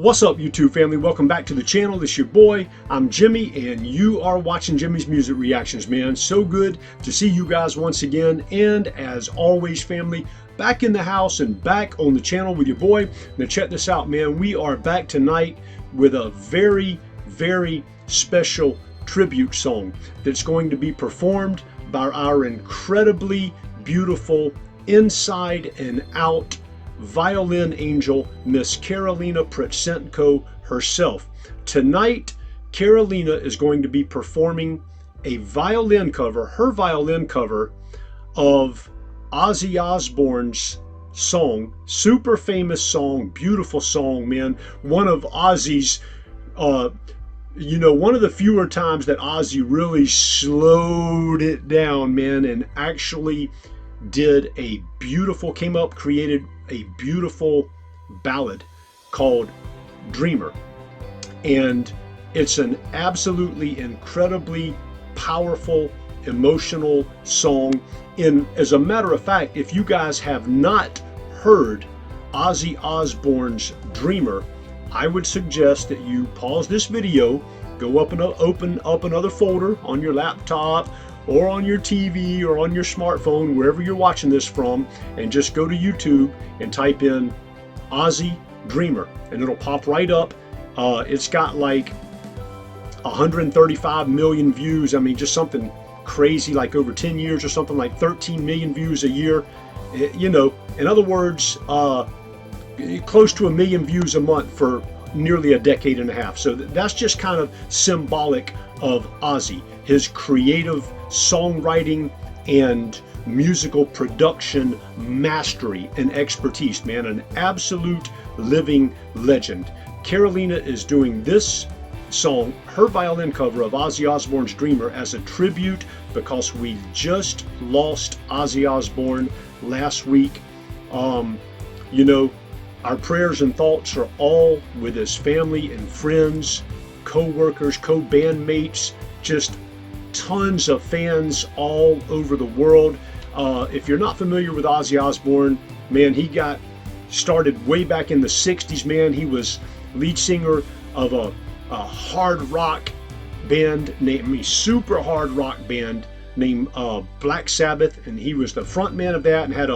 What's up, YouTube family? Welcome back to the channel. This is your boy. I'm Jimmy, and you are watching Jimmy's Music Reactions, man. So good to see you guys once again. And as always, family, back in the house and back on the channel with your boy. Now check this out, man. We are back tonight with a very, very special tribute song that's going to be performed by our incredibly beautiful inside and out violin angel, Miss Karolina Protsenko herself. Tonight, Karolina is going to be performing a violin cover, her violin cover of Ozzy Osbourne's song, super famous song, beautiful song, man. One of Ozzy's, one of the fewer times that Ozzy really slowed it down, man, and actually did a beautiful, created a beautiful ballad called Dreamer. And it's an absolutely incredibly powerful, emotional song. As a matter of fact, if you guys have not heard Ozzy Osbourne's Dreamer, I would suggest that you pause this video, go up and open up another folder on your laptop or on your TV or on your smartphone, wherever you're watching this from, and just go to YouTube and type in Ozzy Dreamer, and it'll pop right up. It's got like 135 million views. I mean, just something crazy, like over 10 years or something, like 13 million views a year. In other words, close to 1 million views a month for nearly a decade and a half. So that's just kind of symbolic of Ozzy, his creative songwriting and musical production mastery and expertise, man. An absolute living legend. Karolina is doing this song, her violin cover of Ozzy Osbourne's Dreamer, as a tribute because we just lost Ozzy Osbourne last week. Our prayers and thoughts are all with his family and friends, co-workers, co-bandmates, just tons of fans all over the world. If you're not familiar with Ozzy Osbourne, man, he got started way back in the 60s, man. He was lead singer of a hard rock band super hard rock band named Black Sabbath, and he was the front man of that and had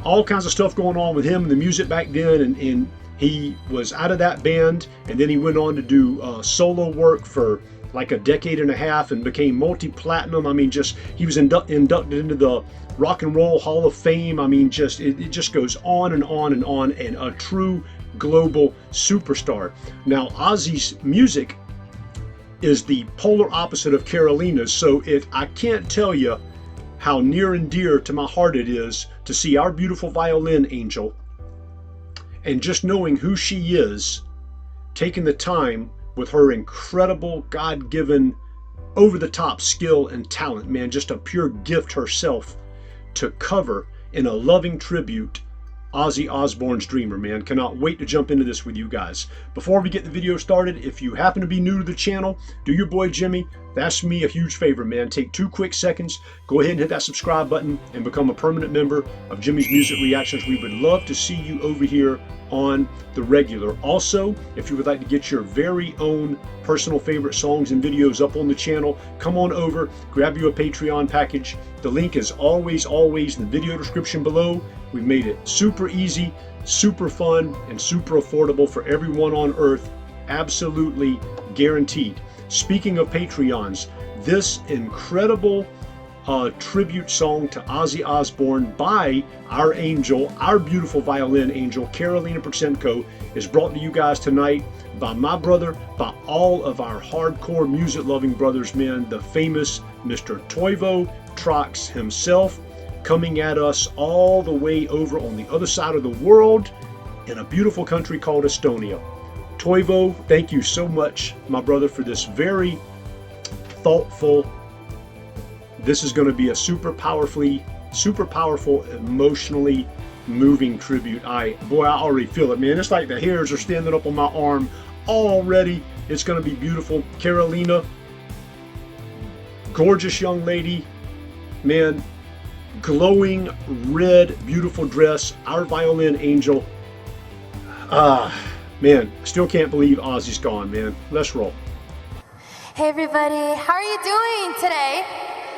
all kinds of stuff going on with him and the music back then, and he was out of that band, and then he went on to do solo work for like a decade and a half and became multi-platinum. I mean, he was inducted into the Rock and Roll Hall of Fame. I mean, it just goes on and on and on, and a true global superstar. Now, Ozzy's music is the polar opposite of Karolina's, so I can't tell you how near and dear to my heart it is to see our beautiful violin angel, and just knowing who she is, taking the time with her incredible God-given over-the-top skill and talent, man, just a pure gift herself, to cover in a loving tribute Ozzy Osbourne's Dreamer, man. Cannot wait to jump into this with you guys. Before we get the video started, if you happen to be new to the channel, do your boy Jimmy, that's me, a huge favor, man. Take 2 quick seconds, go ahead and hit that subscribe button and become a permanent member of Jimmy's Music Reactions. We would love to see you over here on the regular. Also, if you would like to get your very own personal favorite songs and videos up on the channel, come on over, grab you a Patreon package. The link is always in the video description below. We've made it super easy, super fun, and super affordable for everyone on earth. Absolutely guaranteed. Speaking of Patreons, this incredible tribute song to Ozzy Osbourne by our angel, our beautiful violin angel, Karolina Protsenko, is brought to you guys tonight by my brother, by all of our hardcore music-loving brothers, man, the famous Mr. Toivo Trox himself, coming at us all the way over on the other side of the world in a beautiful country called Estonia. Toivo, thank you so much, my brother, for this very thoughtful. This is going to be a super powerful, emotionally moving tribute. I already feel it, man. It's like the hairs are standing up on my arm already. It's going to be beautiful. Karolina, gorgeous young lady, man. Glowing red, beautiful dress. Our violin angel. Man, still can't believe Ozzy's gone, man. Let's roll. Hey everybody, how are you doing today?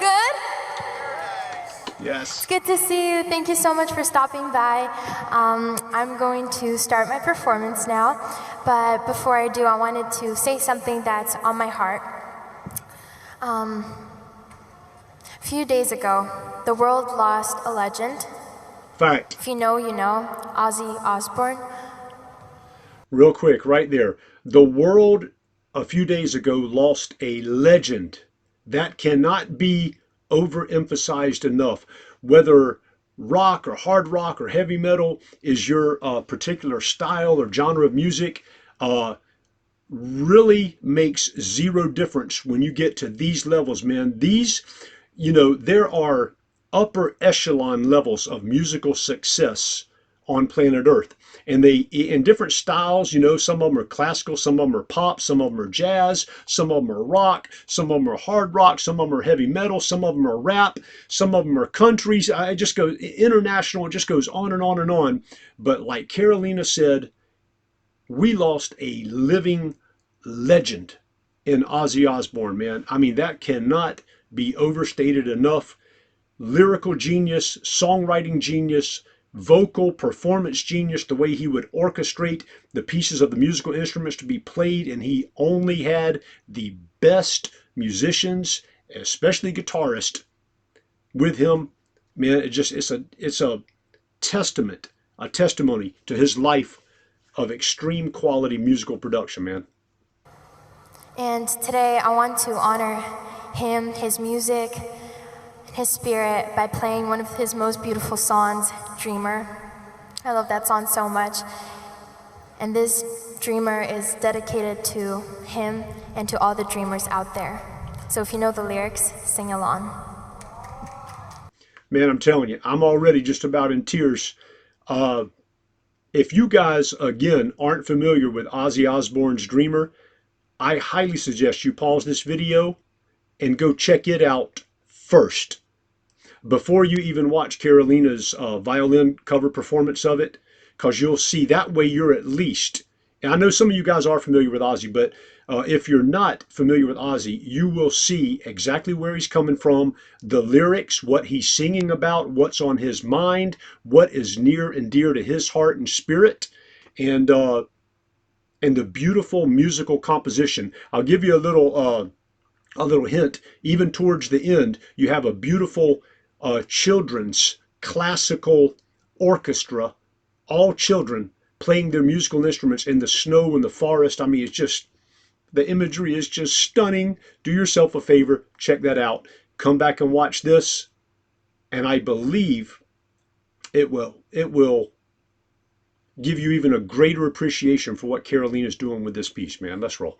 Good? It's Yes. good to see you. Thank you so much for stopping by. I'm going to start my performance now, but before I do, I wanted to say something that's on my heart. A few days ago, the world lost a legend. Fact. If you know, you know, Ozzy Osbourne. Real quick, right there. The world a few days ago lost a legend. That cannot be overemphasized enough. Whether rock or hard rock or heavy metal is your particular style or genre of music, really makes zero difference when you get to these levels, man. These, there are upper echelon levels of musical success on planet Earth. And they, in different styles, some of them are classical, some of them are pop, some of them are jazz, some of them are rock, some of them are hard rock, some of them are heavy metal, some of them are rap, some of them are countries. I just go international, it just goes on and on and on. But like Karolina said, we lost a living legend in Ozzy Osbourne, man. I mean, that cannot be overstated enough. Lyrical genius, songwriting genius, vocal performance genius, the way he would orchestrate the pieces of the musical instruments to be played, and he only had the best musicians, especially guitarists, with him. Man, it's a testament, a testimony to his life of extreme quality musical production, man. And today I want to honor him, his music, his spirit by playing one of his most beautiful songs, Dreamer. I love that song so much. And this Dreamer is dedicated to him and to all the dreamers out there. So if you know the lyrics, sing along. Man, I'm telling you, I'm already just about in tears. If you guys, again, aren't familiar with Ozzy Osbourne's Dreamer, I highly suggest you pause this video and go check it out first before you even watch Karolina's violin cover performance of it, because you'll see that way you're at least, and I know some of you guys are familiar with Ozzy, but if you're not familiar with Ozzy, you will see exactly where he's coming from, the lyrics, what he's singing about, what's on his mind, what is near and dear to his heart and spirit, and the beautiful musical composition. I'll give you a little hint. Even towards the end, you have a beautiful children's classical orchestra, all children playing their musical instruments in the snow and the forest. I mean, it's just, the imagery is just stunning. Do yourself a favor, check that out. Come back and watch this, and I believe it will give you even a greater appreciation for what Karolina's doing with this piece, man. Let's roll.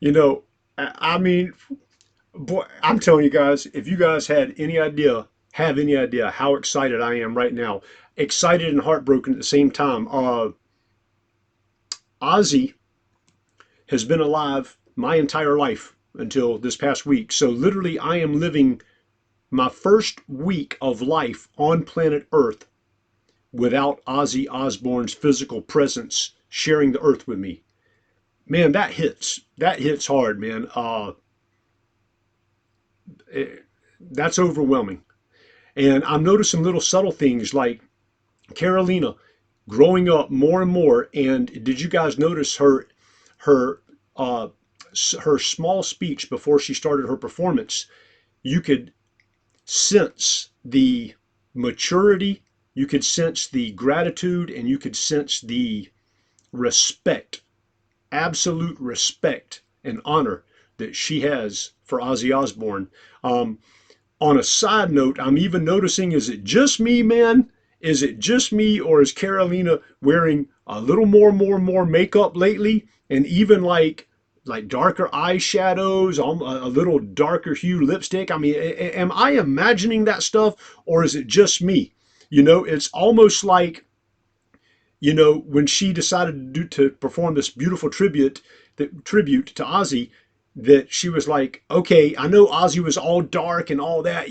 You know, I mean, boy, I'm telling you guys, if you guys had any idea, have any idea how excited I am right now, excited and heartbroken at the same time. Ozzy has been alive my entire life until this past week. So literally, I am living my first week of life on planet Earth without Ozzy Osbourne's physical presence sharing the earth with me. Man, that hits. That hits hard, man. That's overwhelming. And I'm noticing little subtle things like Karolina growing up more and more. And did you guys notice her uh, her small speech before she started her performance? You could sense the maturity, you could sense the gratitude, and you could sense the respect, absolute respect and honor that she has for Ozzy Osbourne. Um, on a side note, I'm even noticing, is it just me, man? Is it just me, or is Carolina wearing a little more makeup lately, and even like darker eyeshadows, a little darker hue lipstick? I mean, am I imagining that stuff, or is it just me? It's almost like, when she decided to perform this beautiful tribute to Ozzy, that she was like, okay, I know Ozzy was all dark and all that,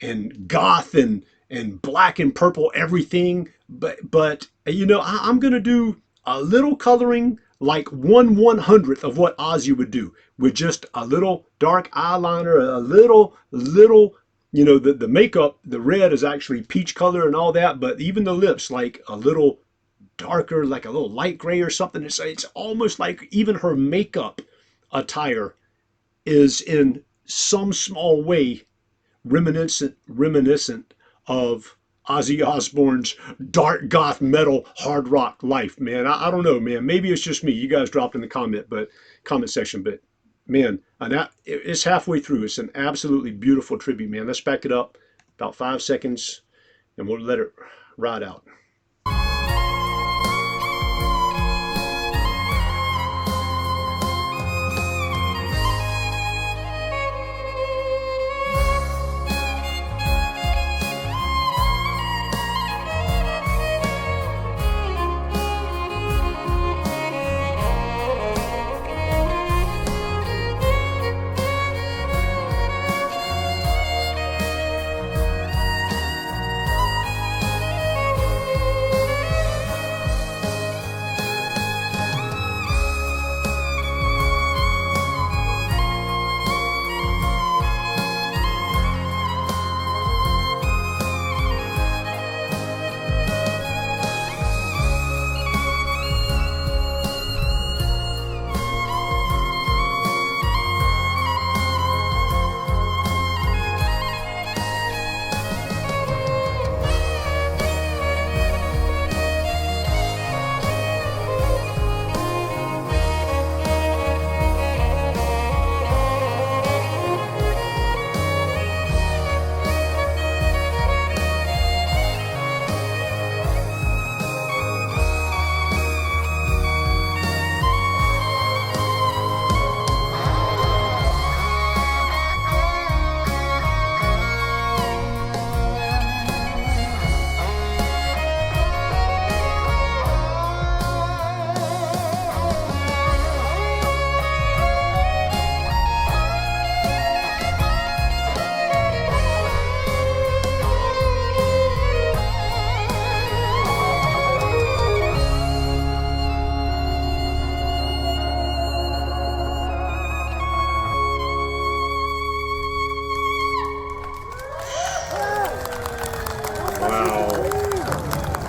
and goth and black and purple everything, but I'm gonna do a little coloring, like 1/100th of what Ozzy would do, with just a little dark eyeliner, a little, the makeup, the red is actually peach color and all that, but even the lips, like a little darker, like a little light gray or something. It's almost like even her makeup attire is in some small way reminiscent of Ozzy Osbourne's dark goth metal hard rock life. Man, I don't know, man. Maybe it's just me. You guys dropped in the comment section, but man, it's halfway through. It's an absolutely beautiful tribute, man. Let's back it up about 5 seconds, and we'll let it ride out.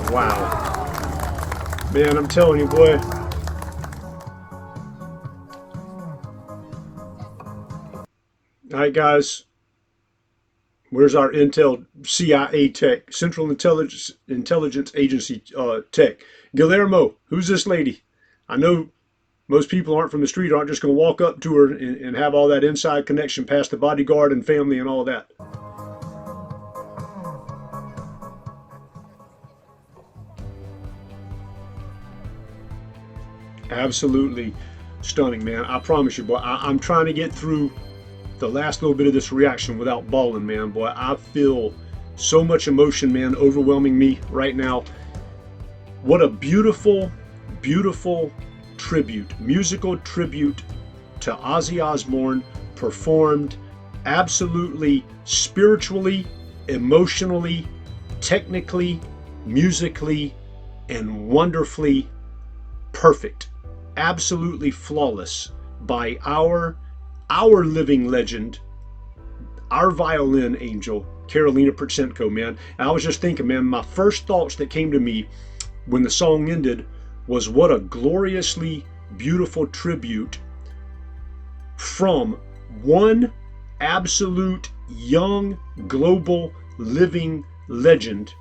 Wow. Man, I'm telling you, boy. All right, guys. Where's our Intel CIA tech, Central Intelligence Agency tech? Guillermo, who's this lady? I know most people aren't from the street, aren't just going to walk up to her and have all that inside connection past the bodyguard and family and all that. Absolutely stunning, man. I promise you, boy. I'm trying to get through the last little bit of this reaction without bawling, man. Boy, I feel so much emotion, man, overwhelming me right now. What a beautiful, beautiful musical tribute to Ozzy Osbourne, performed absolutely spiritually, emotionally, technically, musically, and wonderfully perfect, absolutely flawless by our living legend, our violin angel, Karolina Protsenko, man. And I was just thinking, man, my first thoughts that came to me when the song ended was what a gloriously beautiful tribute from one absolute young global living legend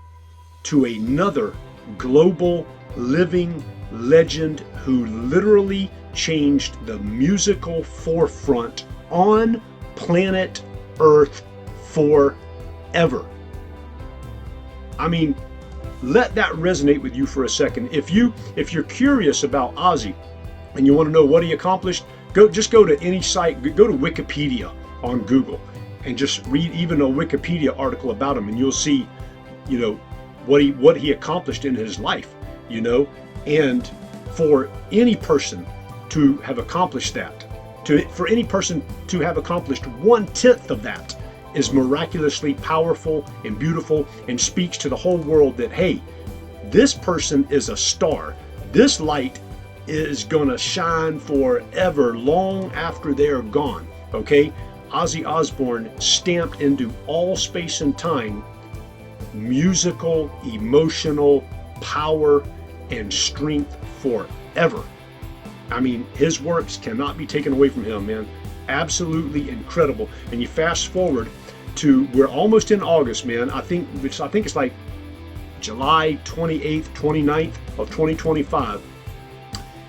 to another global living legend who literally changed the musical forefront on planet Earth forever. I mean, let that resonate with you for a second. If you're curious about Ozzy and you want to know what he accomplished, just go to any site, go to Wikipedia on Google and just read even a Wikipedia article about him, and you'll see, you know, what he accomplished in his life, you know. And for any person to have accomplished that, for any person to have accomplished 1/10 of that, is miraculously powerful and beautiful, and speaks to the whole world that, hey, this person is a star. This light is gonna shine forever, long after they're gone. Okay, Ozzy Osbourne stamped into all space and time musical, emotional power and strength forever. I mean, his works cannot be taken away from him, man. Absolutely incredible. And you fast forward to, we're almost in August, man. I think it's like July 28th, 29th of 2025.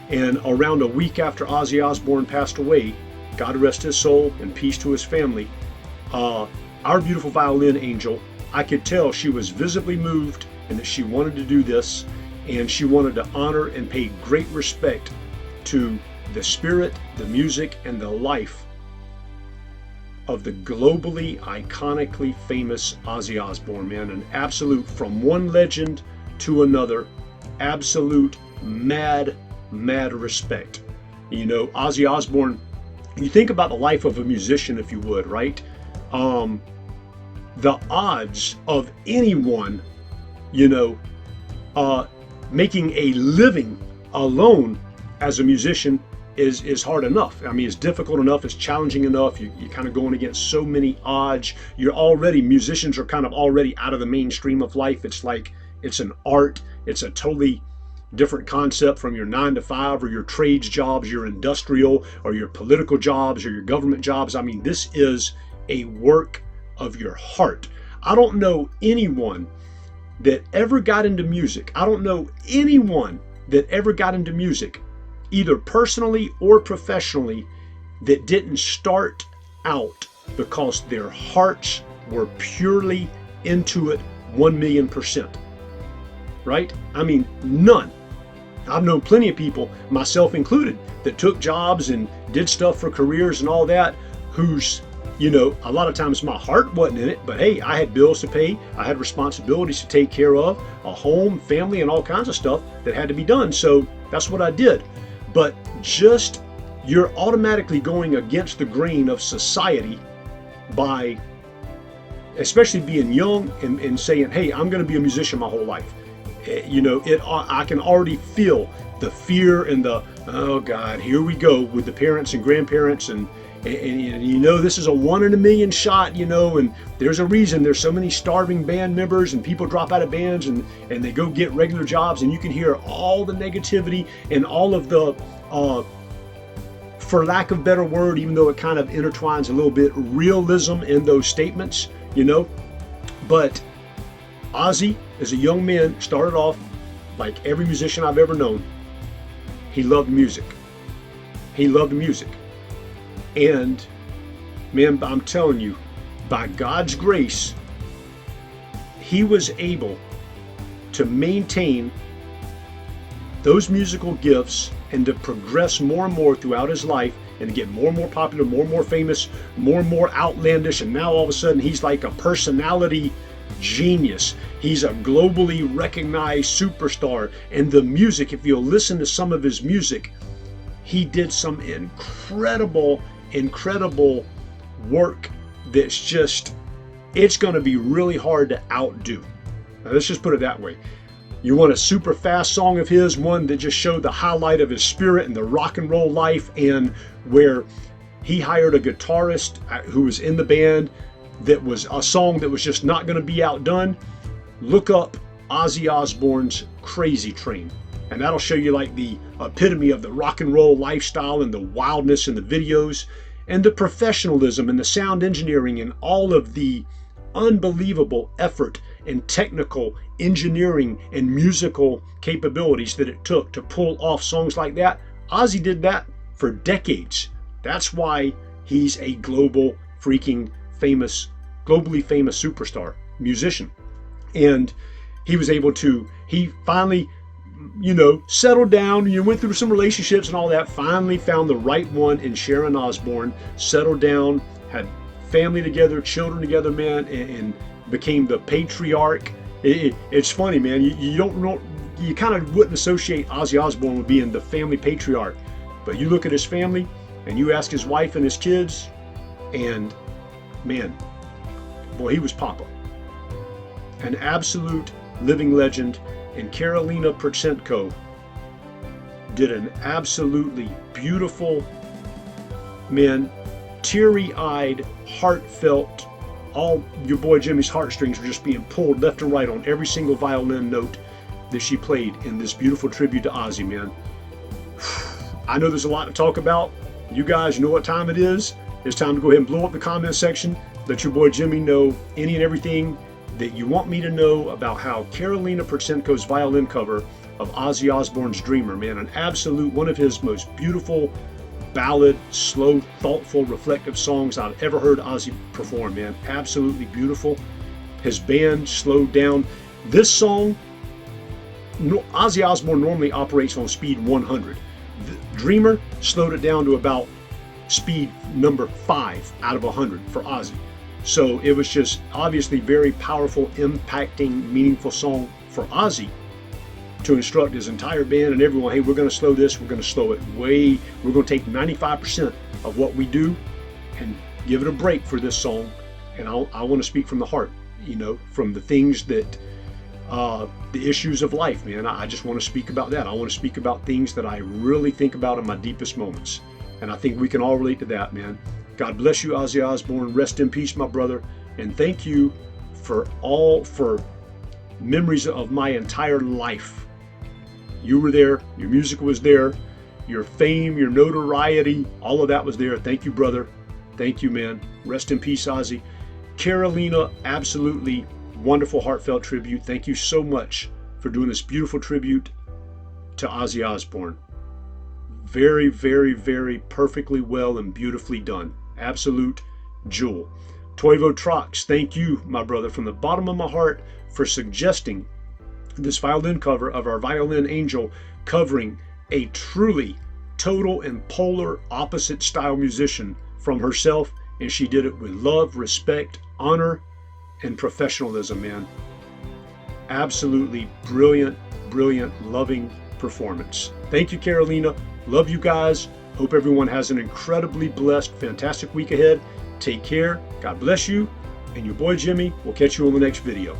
And around a week after Ozzy Osbourne passed away, God rest his soul and peace to his family, our beautiful violin angel, I could tell she was visibly moved and that she wanted to do this, and she wanted to honor and pay great respect to the spirit, the music, and the life of the globally, iconically famous Ozzy Osbourne, man. An absolute, from one legend to another, absolute mad respect. You know, Ozzy Osbourne, you think about the life of a musician, if you would, right? The odds of anyone, you know, making a living alone as a musician is hard enough. I mean, it's difficult enough, it's challenging enough. You're kind of going against so many odds. Musicians are kind of already out of the mainstream of life. It's like, it's an art. It's a totally different concept from your 9-to-5 or your trades jobs, your industrial or your political jobs or your government jobs. I mean, this is a work of your heart. I don't know anyone that ever got into music. I don't know anyone that ever got into music, either personally or professionally, that didn't start out because their hearts were purely into it 1,000,000%. Right? I mean, none. I've known plenty of people, myself included, that took jobs and did stuff for careers and all that, whose, you know, a lot of times my heart wasn't in it, but hey, I had bills to pay, I had responsibilities to take care of, a home, family, and all kinds of stuff that had to be done. So that's what I did. But just, you're automatically going against the grain of society by, especially being young and saying, hey, I'm going to be a musician my whole life. You know, I can already feel the fear and the, oh God, here we go with the parents and grandparents, and you know, this is a 1 in a million shot, you know, and there's a reason there's so many starving band members and people drop out of bands and they go get regular jobs, and you can hear all the negativity and all of the, for lack of a better word, even though it kind of intertwines a little bit, realism in those statements, you know. But Ozzy, as a young man, started off like every musician I've ever known. He loved music. He loved music. And man, I'm telling you, by God's grace, he was able to maintain those musical gifts and to progress more and more throughout his life and to get more and more popular, more and more famous, more and more outlandish. And now all of a sudden he's like a personality genius. He's a globally recognized superstar. And the music, if you'll listen to some of his music, he did some incredible work that's just, it's going to be really hard to outdo. Now, let's just put it that way. You want a super fast song of his, one that just showed the highlight of his spirit and the rock and roll life, and where he hired a guitarist who was in the band, that was a song that was just not going to be outdone. Look up Ozzy Osbourne's Crazy Train, and that'll show you like the epitome of the rock and roll lifestyle and the wildness in the videos and the professionalism and the sound engineering and all of the unbelievable effort and technical engineering and musical capabilities that it took to pull off songs like that. Ozzy did that for decades. That's why he's a globally famous superstar musician. And he was able to, he finally, settled down, went through some relationships and all that, finally found the right one in Sharon Osbourne, settled down, had family together, children together, man, and became the patriarch. It's funny, man. You kind of wouldn't associate Ozzy Osbourne with being the family patriarch, but you look at his family and you ask his wife and his kids, and man, boy, he was Papa. An absolute living legend. And Karolina Protsenko did an absolutely beautiful, man, teary-eyed, heartfelt, all your boy Jimmy's heartstrings were just being pulled left and right on every single violin note that she played in this beautiful tribute to Ozzy, man. I know there's a lot to talk about. You guys know what time it is. It's time to go ahead and blow up the comment section. Let your boy Jimmy know any and everything that you want me to know about how Karolina Protsenko's violin cover of Ozzy Osbourne's Dreamer, man, an absolute, one of his most beautiful ballad, slow, thoughtful, reflective songs I've ever heard Ozzy perform, man. Absolutely beautiful. His band slowed down. This song, Ozzy Osbourne normally operates on speed 100. The Dreamer slowed it down to about speed number 5 out of 100 for Ozzy. So it was just obviously very powerful, impacting, meaningful song for Ozzy to instruct his entire band and everyone, hey, we're going to slow this, we're going to slow it way, we're going to take 95% of what we do and give it a break for this song. And I want to speak from the heart, from the things that, the issues of life, man. I just want to speak about that. I want to speak about things that I really think about in my deepest moments. And I think we can all relate to that, man. God bless you, Ozzy Osbourne. Rest in peace, my brother. And thank you for memories of my entire life. You were there. Your music was there. Your fame, your notoriety, all of that was there. Thank you, brother. Thank you, man. Rest in peace, Ozzy. Karolina, absolutely wonderful, heartfelt tribute. Thank you so much for doing this beautiful tribute to Ozzy Osbourne. Very, very, very perfectly well and beautifully done. Absolute jewel. Toivo Trox, thank you, my brother, from the bottom of my heart for suggesting this violin cover of our Violin Angel, covering a truly total and polar opposite style musician from herself, and she did it with love, respect, honor, and professionalism, man. Absolutely brilliant, loving performance. Thank you, Karolina. Love you guys. Hope everyone has an incredibly blessed, fantastic week ahead. Take care. God bless you. And your boy Jimmy will catch you on the next video.